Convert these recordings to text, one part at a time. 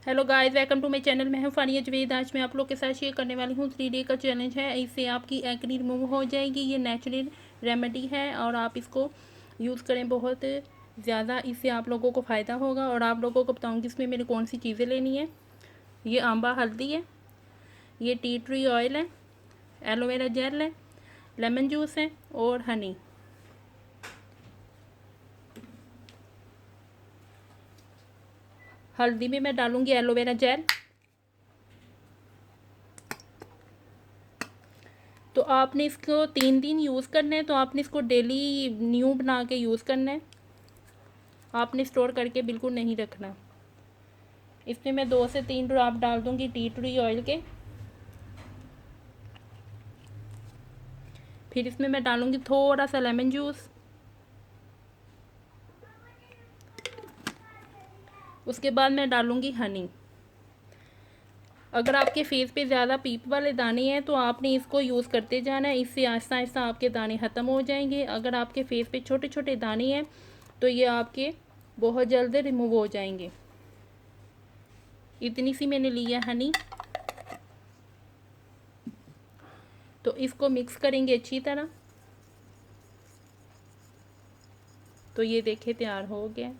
Hello guys, welcome to my channel. मैं हूं फानिया जवेद। आज मैं आप लोग के साथ शेयर करने वाली हूं 3 डे का चैलेंज है। इससे आपकी एक्ने रिमूव हो जाएगी। ये नेचुरल रेमेडी है और आप इसको यूज़ करें, बहुत ज़्यादा इससे आप लोगों को फ़ायदा होगा। और आप लोगों को बताऊंगी इसमें मेरे कौन सी चीज़ें लेनी है। ये आंबा हल्दी है, ये टी ट्री ऑयल है, एलोवेरा जेल है, लेमन जूस है और हनी। हल्दी में मैं डालूंगी एलोवेरा जेल। तो आपने इसको 3 दिन यूज़ करना है। तो आपने इसको डेली न्यू बना के यूज़ करना है। आपने स्टोर करके बिल्कुल नहीं रखना। इसमें मैं 2 से 3 ड्रॉप डाल दूंगी टी ट्री ऑयल के। फिर इसमें मैं डालूंगी थोड़ा सा लेमन जूस। उसके बाद मैं डालूंगी हनी। अगर आपके फेस पे ज़्यादा पीप वाले दाने हैं तो आपने इसको यूज़ करते जाना है। इससे आहिस्ता आहिस्ता आपके दाने ख़त्म हो जाएंगे। अगर आपके फेस पे छोटे छोटे दाने हैं तो ये आपके बहुत जल्द रिमूव हो जाएंगे। इतनी सी मैंने ली है हनी। तो इसको मिक्स करेंगे अच्छी तरह। तो ये देखिए तैयार हो गया।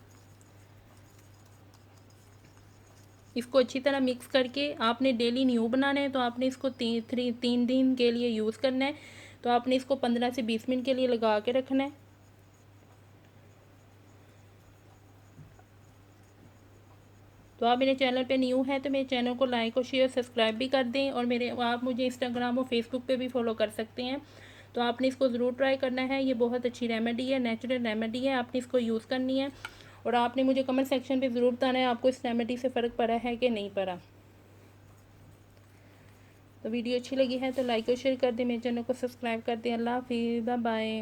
इसको अच्छी तरह मिक्स करके आपने डेली न्यू बनाना है। तो आपने इसको 3 दिन के लिए यूज़ करना है। तो आपने इसको 15 से 20 मिनट के लिए लगा के रखना है। तो आप मेरे चैनल पे न्यू हैं तो मेरे चैनल को लाइक और शेयर सब्सक्राइब भी कर दें। और आप मुझे इंस्टाग्राम और फेसबुक पे भी फॉलो कर सकते हैं। तो आपने इसको ज़रूर ट्राई करना है। ये बहुत अच्छी रेमेडी है, नेचुरल रेमेडी है। आपने इसको यूज़ करनी है और आपने मुझे कमेंट सेक्शन पे ज़रूर बताना है आपको इस रेमेडी से फ़र्क पड़ा है कि नहीं पड़ा। तो वीडियो अच्छी लगी है तो लाइक और शेयर कर दें, मेरे चैनल को सब्सक्राइब कर दें। अल्लाह हाफिज़, बाय बाय।